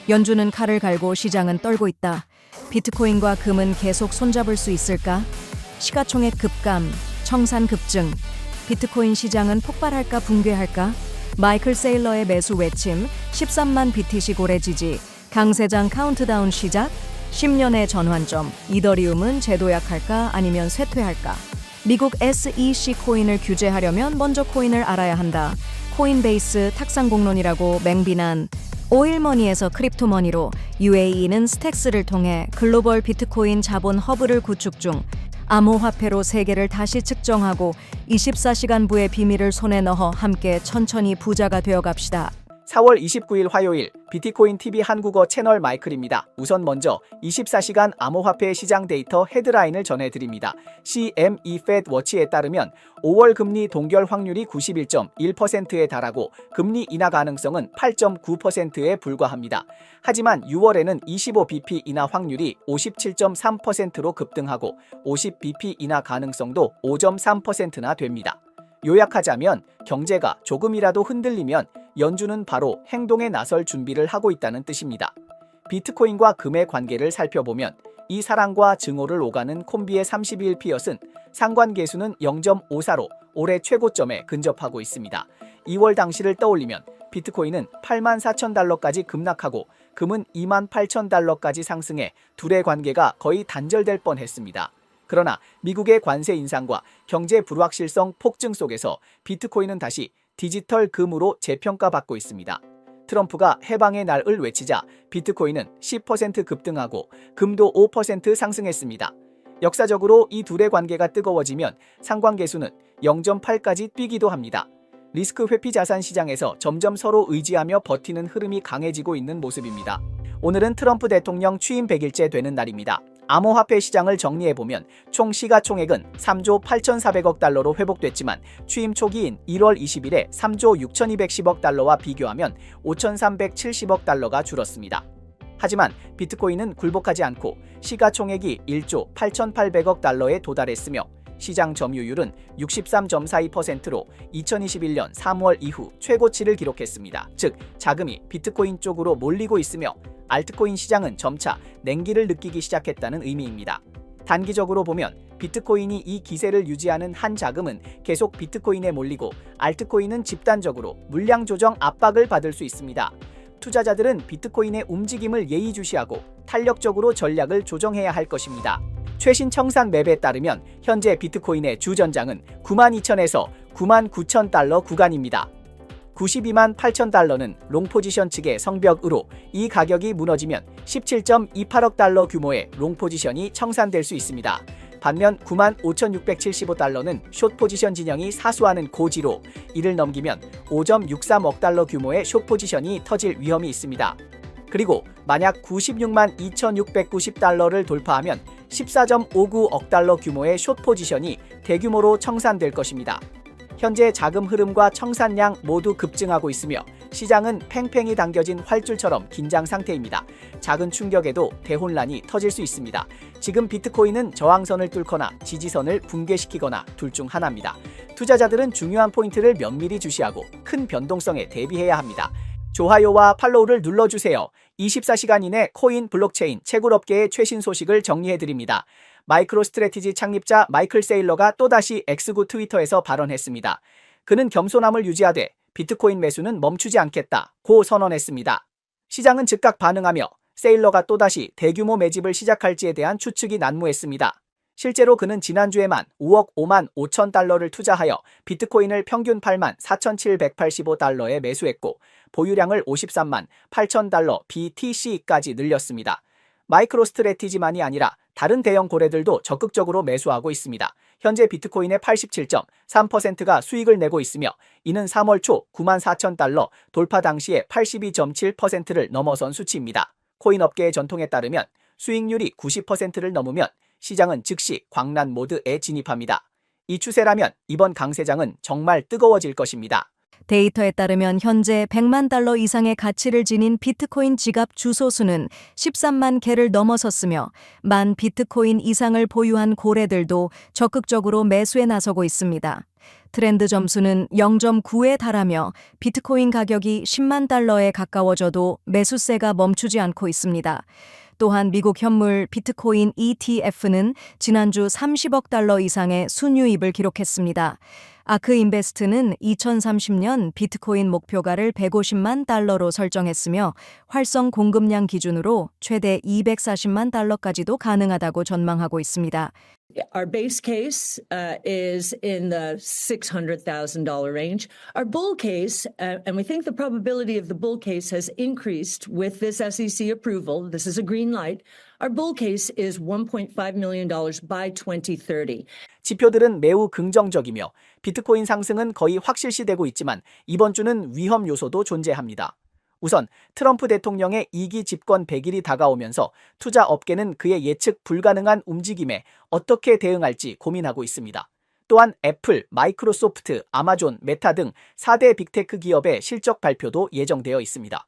연준은 칼을 갈고 시장은 떨고 있다. 비트코인과 금은 계속 손잡을 수 있을까? 시가총액 급감, 청산 급증. 비트코인 시장은 폭발할까 붕괴할까? 마이클 세일러의 매수 외침, 13만 BTC 고래 지지, 강세장 카운트다운 시작, 10년의 전환점, 이더리움은 재도약할까 아니면 쇠퇴할까? 미국 SEC 코인을 규제하려면 먼저 코인을 알아야 한다. 코인베이스 탁상공론이라고 맹비난. 오일머니에서 크립토머니로 UAE는 스택스를 통해 글로벌 비트코인 자본 허브를 구축 중. 암호화폐로 세계를 다시 측정하고 24시간부의 비밀을 손에 넣어 함께 천천히 부자가 되어 갑시다. 4월 29일 화요일 비트코인 TV 한국어 채널 마이클입니다. 우선 먼저 24시간 암호화폐 시장 데이터 헤드라인을 전해드립니다. CME Fed 워치에 따르면 5월 금리 동결 확률이 91.1%에 달하고 금리 인하 가능성은 8.9%에 불과합니다. 하지만 6월에는 25bp 인하 확률이 57.3%로 급등하고 50bp 인하 가능성도 5.3%나 됩니다. 요약하자면 경제가 조금이라도 흔들리면 연준은 바로 행동에 나설 준비를 하고 있다는 뜻입니다. 비트코인과 금의 관계를 살펴보면 이 사랑과 증오를 오가는 콤비의 32일 피엇은 상관계수는 0.54로 올해 최고점에 근접하고 있습니다. 2월 당시를 떠올리면 비트코인은 84,000달러까지 급락하고 금은 28,000달러까지 상승해 둘의 관계가 거의 단절될 뻔했습니다. 그러나 미국의 관세 인상과 경제 불확실성 폭증 속에서 비트코인은 다시 디지털 금으로 재평가받고 있습니다. 트럼프가 해방의 날을 외치자 비트코인은 10% 급등하고 금도 5% 상승했습니다. 역사적으로 이 둘의 관계가 뜨거워지면 상관계수는 0.8까지 뛰기도 합니다. 리스크 회피 자산 시장에서 점점 서로 의지하며 버티는 흐름이 강해지고 있는 모습입니다. 오늘은 트럼프 대통령 취임 100일째 되는 날입니다. 암호화폐 시장을 정리해보면 총 시가총액은 3조 8,400억 달러로 회복됐지만 취임 초기인 1월 20일에 3조 6,210억 달러와 비교하면 5,370억 달러가 줄었습니다. 하지만 비트코인은 굴복하지 않고 시가총액이 1조 8,800억 달러에 도달했으며 시장 점유율은 63.42%로 2021년 3월 이후 최고치를 기록했습니다. 즉, 자금이 비트코인 쪽으로 몰리고 있으며 알트코인 시장은 점차 냉기를 느끼기 시작했다는 의미입니다. 단기적으로 보면 비트코인이 이 기세를 유지하는 한 자금은 계속 비트코인에 몰리고 알트코인은 집단적으로 물량 조정 압박을 받을 수 있습니다. 투자자들은 비트코인의 움직임을 예의주시하고 탄력적으로 전략을 조정해야 할 것입니다. 최신 청산 맵에 따르면 현재 비트코인의 주전장은 92,000에서 99,000달러 구간입니다. 92만 8천 달러는 롱포지션 측의 성벽으로 이 가격이 무너지면 17.28억 달러 규모의 롱포지션이 청산될 수 있습니다. 반면 9만 5,675달러는 숏포지션 진영이 사수하는 고지로 이를 넘기면 5.63억 달러 규모의 숏포지션이 터질 위험이 있습니다. 그리고 만약 96만 2,690달러를 돌파하면 14.59억 달러 규모의 숏포지션이 대규모로 청산될 것입니다. 현재 자금 흐름과 청산량 모두 급증하고 있으며 시장은 팽팽히 당겨진 활줄처럼 긴장 상태입니다. 작은 충격에도 대혼란이 터질 수 있습니다. 지금 비트코인은 저항선을 뚫거나 지지선을 붕괴시키거나 둘 중 하나입니다. 투자자들은 중요한 포인트를 면밀히 주시하고 큰 변동성에 대비해야 합니다. 좋아요와 팔로우를 눌러주세요. 24시간 이내 코인 블록체인 채굴업계의 최신 소식을 정리해드립니다. 마이크로스트래티지 창립자 마이클 세일러가 또다시 X구 트위터에서 발언했습니다. 그는 겸손함을 유지하되 비트코인 매수는 멈추지 않겠다고 선언했습니다. 시장은 즉각 반응하며 세일러가 또다시 대규모 매집을 시작할지에 대한 추측이 난무했습니다. 실제로 그는 지난주에만 5억 5만 5천 달러를 투자하여 비트코인을 평균 8만 4,785달러에 매수했고 보유량을 53만 8천 달러 BTC까지 늘렸습니다. 마이크로스트래티지만이 아니라 다른 대형 고래들도 적극적으로 매수하고 있습니다. 현재 비트코인의 87.3%가 수익을 내고 있으며 이는 3월 초 9만 4천 달러 돌파 당시에 82.7%를 넘어선 수치입니다. 코인 업계의 전통에 따르면 수익률이 90%를 넘으면 시장은 즉시 광란 모드에 진입합니다. 이 추세라면 이번 강세장은 정말 뜨거워질 것입니다. 데이터에 따르면 현재 100만 달러 이상의 가치를 지닌 비트코인 지갑 주소수는 13만 개를 넘어섰으며 만 비트코인 이상을 보유한 고래들도 적극적으로 매수에 나서고 있습니다. 트렌드 점수는 0.9에 달하며 비트코인 가격이 10만 달러에 가까워져도 매수세가 멈추지 않고 있습니다. 또한 미국 현물 비트코인 ETF는 지난주 30억 달러 이상의 순유입을 기록했습니다. 아크 인베스트는 2030년 비트코인 목표가를 150만 달러로 설정했으며 활성 공급량 기준으로 최대 240만 달러까지도 가능하다고 전망하고 있습니다. Our base case is in the $600,000 range. Our bull case, and we think the probability of the bull case has increased with this SEC approval. This is a green light. Our bull case is $1.5 million by 2030. 지표들은 매우 긍정적이며 비트코인 상승은 거의 확실시되고 있지만 이번 주는 위험 요소도 존재합니다. 우선 트럼프 대통령의 2기 집권 100일이 다가오면서 투자 업계는 그의 예측 불가능한 움직임에 어떻게 대응할지 고민하고 있습니다. 또한 애플, 마이크로소프트, 아마존, 메타 등 4대 빅테크 기업의 실적 발표도 예정되어 있습니다.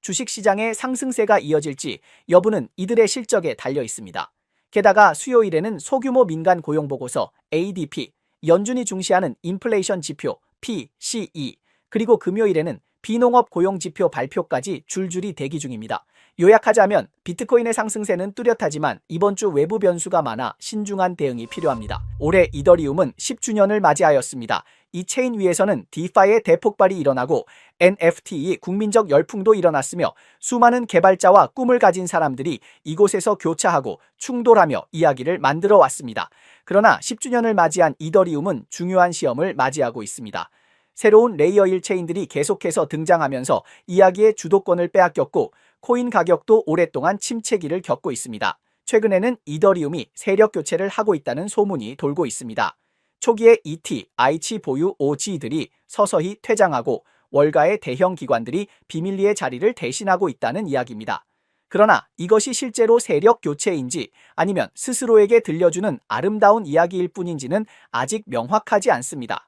주식시장의 상승세가 이어질지 여부는 이들의 실적에 달려 있습니다. 게다가 수요일에는 소규모 민간 고용보고서 ADP, 연준이 중시하는 인플레이션 지표 PCE, 그리고 금요일에는 비농업 고용지표 발표까지 줄줄이 대기 중입니다. 요약하자면 비트코인의 상승세는 뚜렷하지만 이번 주 외부 변수가 많아 신중한 대응이 필요합니다. 올해 이더리움은 10주년을 맞이하였습니다. 이 체인 위에서는 디파이의 대폭발이 일어나고 NFT 국민적 열풍도 일어났으며 수많은 개발자와 꿈을 가진 사람들이 이곳에서 교차하고 충돌하며 이야기를 만들어 왔습니다. 그러나 10주년을 맞이한 이더리움은 중요한 시험을 맞이하고 있습니다. 새로운 레이어 1 체인들이 계속해서 등장하면서 이야기의 주도권을 빼앗겼고 코인 가격도 오랫동안 침체기를 겪고 있습니다. 최근에는 이더리움이 세력 교체를 하고 있다는 소문이 돌고 있습니다. 초기에 ET, 아이치 보유 OG들이 서서히 퇴장하고 월가의 대형 기관들이 비밀리에 자리를 대신하고 있다는 이야기입니다. 그러나 이것이 실제로 세력 교체인지 아니면 스스로에게 들려주는 아름다운 이야기일 뿐인지는 아직 명확하지 않습니다.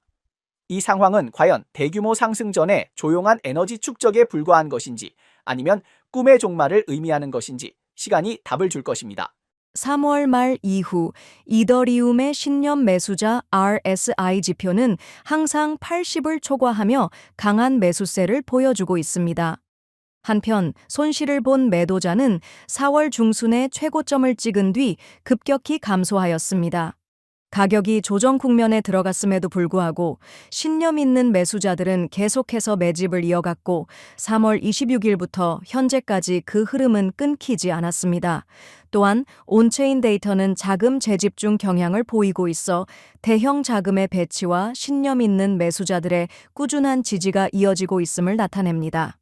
이 상황은 과연 대규모 상승 전에 조용한 에너지 축적에 불과한 것인지 아니면 꿈의 종말을 의미하는 것인지 시간이 답을 줄 것입니다. 3월 말 이후 이더리움의 신년 매수자 RSI 지표는 항상 80을 초과하며 강한 매수세를 보여주고 있습니다. 한편 손실을 본 매도자는 4월 중순에 최고점을 찍은 뒤 급격히 감소하였습니다. 가격이 조정 국면에 들어갔음에도 불구하고 신념 있는 매수자들은 계속해서 매집을 이어갔고 3월 26일부터 현재까지 그 흐름은 끊기지 않았습니다. 또한 온체인 데이터는 자금 재집중 경향을 보이고 있어 대형 자금의 배치와 신념 있는 매수자들의 꾸준한 지지가 이어지고 있음을 나타냅니다.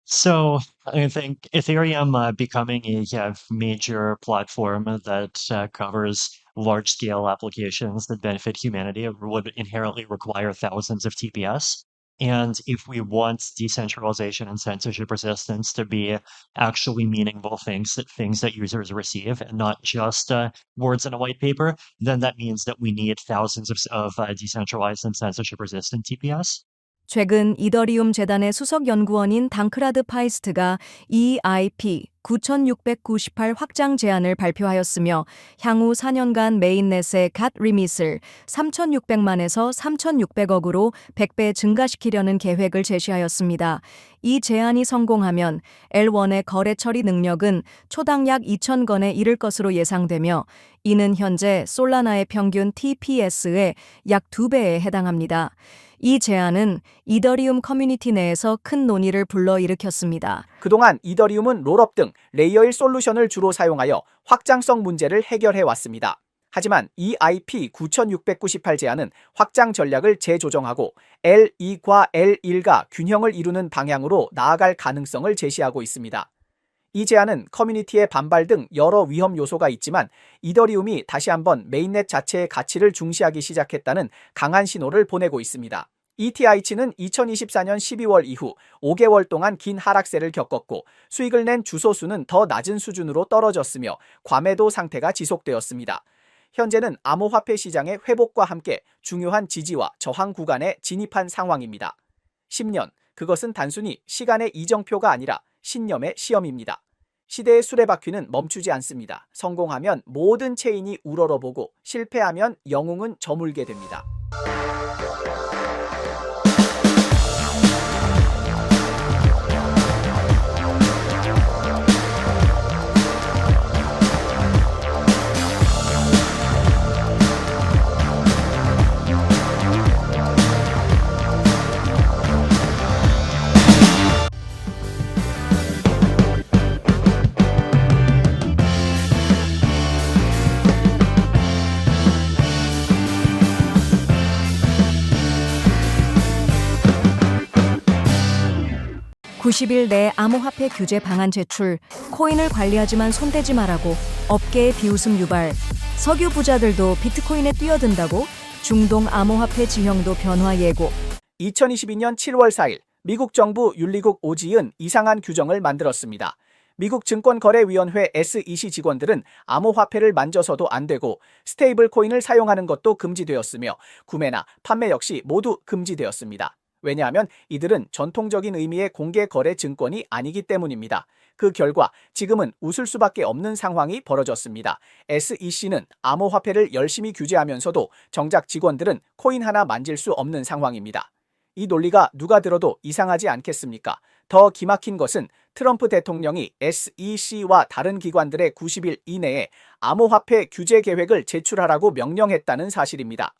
So I think Ethereum becoming a major platform that covers large-scale applications that benefit humanity would inherently require thousands of TPS. And if we want decentralization and censorship resistance to be actually meaningful things that users receive, and not just words in a white paper, then that means that we need thousands of decentralized and censorship-resistant TPS. 최근 이더리움 재단의 수석 연구원인 당크라드 파이스트가 EIP 9698 확장 제안을 발표하였으며 향후 4년간 메인넷의 갓 리밋을 3,600만에서 3,600억으로 100배 증가시키려는 계획을 제시하였습니다. 이 제안이 성공하면 L1의 거래 처리 능력은 초당 약 2,000건에 이를 것으로 예상되며 이는 현재 솔라나의 평균 TPS의 약 2배에 해당합니다. 이 제안은 이더리움 커뮤니티 내에서 큰 논의를 불러일으켰습니다. 그동안 이더리움은 롤업 등 레이어 1 솔루션을 주로 사용하여 확장성 문제를 해결해 왔습니다. 하지만 EIP 9698 제안은 확장 전략을 재조정하고 L2과 L1과 균형을 이루는 방향으로 나아갈 가능성을 제시하고 있습니다. 이 제안은 커뮤니티의 반발 등 여러 위험 요소가 있지만 이더리움이 다시 한번 메인넷 자체의 가치를 중시하기 시작했다는 강한 신호를 보내고 있습니다. ETH는 2024년 12월 이후 5개월 동안 긴 하락세를 겪었고 수익을 낸 주소수는 더 낮은 수준으로 떨어졌으며 과매도 상태가 지속되었습니다. 현재는 암호화폐 시장의 회복과 함께 중요한 지지와 저항 구간에 진입한 상황입니다. 10년, 그것은 단순히 시간의 이정표가 아니라 신념의 시험입니다. 시대의 수레바퀴는 멈추지 않습니다. 성공하면 모든 체인이 우러러보고 실패하면 영웅은 저물게 됩니다. (90일) 내 암호화폐 규제 방안 제출, 코인을 관리하지만 손대지 말라고, 업계의 비웃음 유발, 석유 부자들도 비트코인에 뛰어든다고, 중동 암호화폐 지형도 변화 예고. 2022년 7월 4일 미국 정부 윤리국 오지은 이상한 규정을 만들었습니다. 미국 증권거래위원회 SEC 직원들은 암호화폐를 만져서도 안 되고 스테이블 코인을 사용하는 것도 금지되었으며 구매나 판매 역시 모두 금지되었습니다. 왜냐하면 이들은 전통적인 의미의 공개 거래 증권이 아니기 때문입니다. 그 결과 지금은 웃을 수밖에 없는 상황이 벌어졌습니다. SEC는 암호화폐를 열심히 규제하면서도 정작 직원들은 코인 하나 만질 수 없는 상황입니다. 이 논리가 누가 들어도 이상하지 않겠습니까? 더 기막힌 것은 트럼프 대통령이 SEC와 다른 기관들의 90일 이내에 암호화폐 규제 계획을 제출하라고 명령했다는 사실입니다.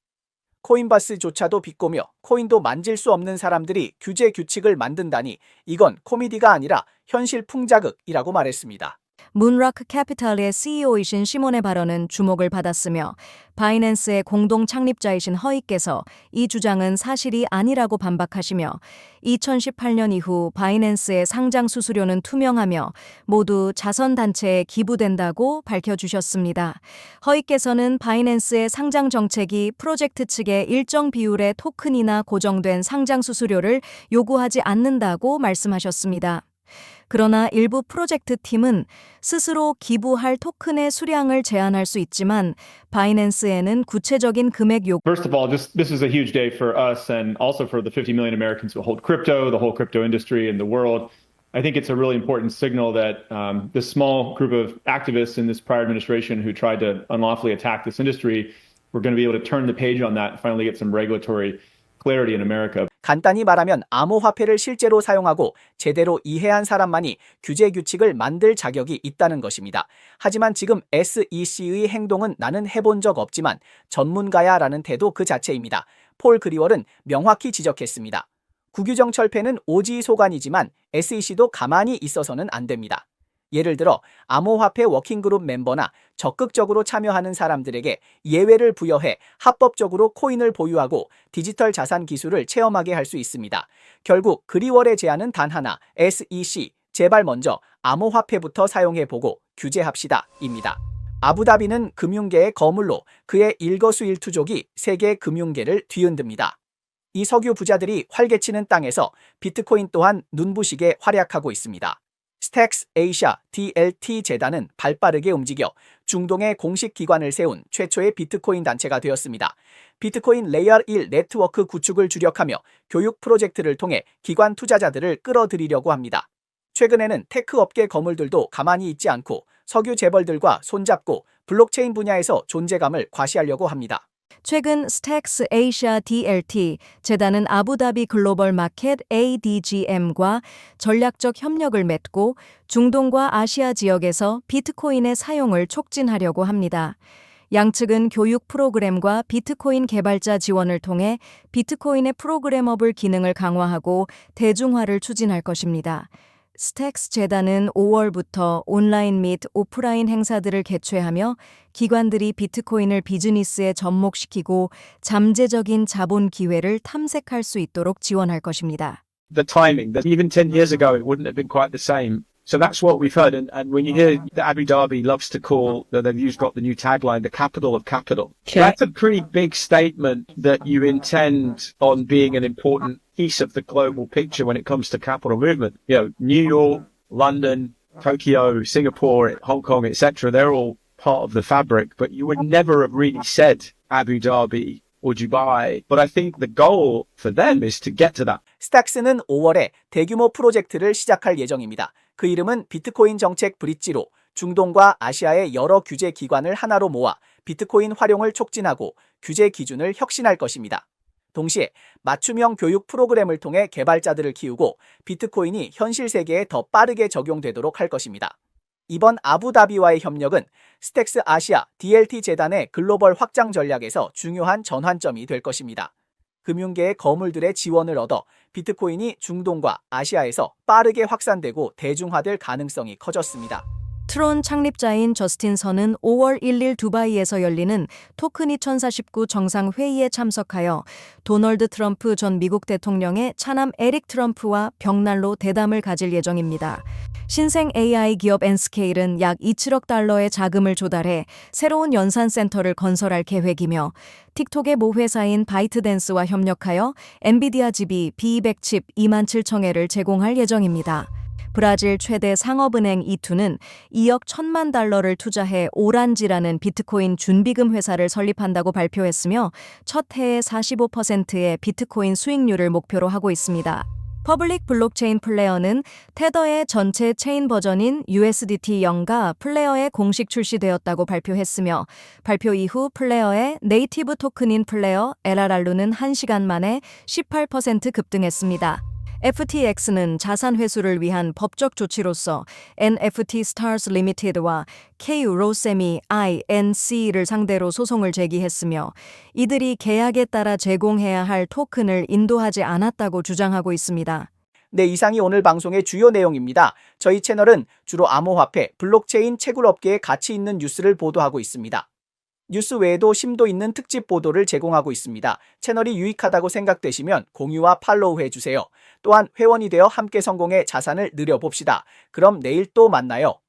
코인바스조차도 비꼬며 코인도 만질 수 없는 사람들이 규제 규칙을 만든다니 이건 코미디가 아니라 현실 풍자극이라고 말했습니다. 문락 캐피탈의 CEO이신 시몬의 발언은 주목을 받았으며 바이낸스의 공동 창립자이신 허이께서 이 주장은 사실이 아니라고 반박하시며 2018년 이후 바이낸스의 상장 수수료는 투명하며 모두 자선단체에 기부된다고 밝혀주셨습니다. 허이께서는 바이낸스의 상장 정책이 프로젝트 측에 일정 비율의 토큰이나 고정된 상장 수수료를 요구하지 않는다고 말씀하셨습니다. 그러나 일부 프로젝트 팀은 스스로 기부할 토큰의 수량을 제한할 수 있지만 바이낸스에는 구체적인 금액 요구. First of all, this is a huge day for us and also for the 50 million Americans who hold crypto, the whole crypto industry and the world. I think it's a really important signal that this small group of activists in this prior administration who tried to unlawfully attack this industry, we're going to be able to turn the page on that and finally get some regulatory clarity in America. 간단히 말하면 암호화폐를 실제로 사용하고 제대로 이해한 사람만이 규제 규칙을 만들 자격이 있다는 것입니다. 하지만 지금 SEC의 행동은 나는 해본 적 없지만 전문가야라는 태도 그 자체입니다. 폴 그리월은 명확히 지적했습니다. 구규정 철폐는 오지 소관이지만 SEC도 가만히 있어서는 안 됩니다. 예를 들어 암호화폐 워킹그룹 멤버나 적극적으로 참여하는 사람들에게 예외를 부여해 합법적으로 코인을 보유하고 디지털 자산 기술을 체험하게 할 수 있습니다. 결국 그리월의 제안은 단 하나, SEC, 제발 먼저 암호화폐부터 사용해보고 규제합시다 입니다. 아부다비는 금융계의 거물로 그의 일거수일투족이 세계 금융계를 뒤흔듭니다. 이 석유 부자들이 활개치는 땅에서 비트코인 또한 눈부시게 활약하고 있습니다. 스택스 에이샤 DLT 재단은 발빠르게 움직여 중동에 공식 기관을 세운 최초의 비트코인 단체가 되었습니다. 비트코인 레이어 1 네트워크 구축을 주력하며 교육 프로젝트를 통해 기관 투자자들을 끌어들이려고 합니다. 최근에는 테크 업계 거물들도 가만히 있지 않고 석유 재벌들과 손잡고 블록체인 분야에서 존재감을 과시하려고 합니다. 최근 스택스 에이샤 DLT 재단은 아부다비 글로벌 마켓 ADGM과 전략적 협력을 맺고 중동과 아시아 지역에서 비트코인의 사용을 촉진하려고 합니다. 양측은 교육 프로그램과 비트코인 개발자 지원을 통해 비트코인의 프로그래머블 기능을 강화하고 대중화를 추진할 것입니다. 스택스 재단은 5월부터 온라인 및 오프라인 행사들을 개최하며 기관들이 비트코인을 비즈니스에 접목시키고 잠재적인 자본 기회를 탐색할 수 있도록 지원할 것입니다. The timing, that even 10 years ago it wouldn't have been quite the same. So that's what we've heard. And when you hear that Abu Dhabi loves to call, that they've got the new tagline, the capital of capital. Okay. That's a pretty big statement that you intend on being an important piece of the global picture when it comes to capital movement. You know, New York, London, Tokyo, Singapore, Hong Kong, etc. They're all part of the fabric, but you would never have really said Abu Dhabi or Dubai. But I think the goal for them is to get to that. 스탁스는 5월에 대규모 프로젝트를 시작할 예정입니다. 그 이름은 비트코인 정책 브릿지로 중동과 아시아의 여러 규제 기관을 하나로 모아 비트코인 활용을 촉진하고 규제 기준을 혁신할 것입니다. 동시에 맞춤형 교육 프로그램을 통해 개발자들을 키우고 비트코인이 현실 세계에 더 빠르게 적용되도록 할 것입니다. 이번 아부다비와의 협력은 스택스 아시아 DLT 재단의 글로벌 확장 전략에서 중요한 전환점이 될 것입니다. 금융계의 거물들의 지원을 얻어 비트코인이 중동과 아시아에서 빠르게 확산되고 대중화될 가능성이 커졌습니다. 트론 창립자인 저스틴 선은 5월 1일 두바이에서 열리는 토큰 2049 정상회의에 참석하여 도널드 트럼프 전 미국 대통령의 차남 에릭 트럼프와 벽난로 대담을 가질 예정입니다. 신생 AI 기업 엔스케일은 약 2,7억 달러의 자금을 조달해 새로운 연산센터를 건설할 계획이며 틱톡의 모회사인 바이트댄스와 협력하여 엔비디아 GB B200 칩 27,000회를 제공할 예정입니다. 브라질 최대 상업은행 이투는 2억 1천만 달러를 투자해 오란지라는 비트코인 준비금 회사를 설립한다고 발표했으며 첫 해에 45%의 비트코인 수익률을 목표로 하고 있습니다. 퍼블릭 블록체인 플레어는 테더의 전체 체인 버전인 USDT 0가 플레어에 공식 출시되었다고 발표했으며 발표 이후 플레어의 네이티브 토큰인 플레어 LRR는 1시간 만에 18% 급등했습니다. FTX는 자산 회수를 위한 법적 조치로서 NFT Stars Limited와 K-Rosemi Inc.를 상대로 소송을 제기했으며 이들이 계약에 따라 제공해야 할 토큰을 인도하지 않았다고 주장하고 있습니다. 네, 이상이 오늘 방송의 주요 내용입니다. 저희 채널은 주로 암호화폐, 블록체인, 채굴업계에 가치 있는 뉴스를 보도하고 있습니다. 뉴스 외에도 심도 있는 특집 보도를 제공하고 있습니다. 채널이 유익하다고 생각되시면 공유와 팔로우 해주세요. 또한 회원이 되어 함께 성공해 자산을 늘려봅시다. 그럼 내일 또 만나요.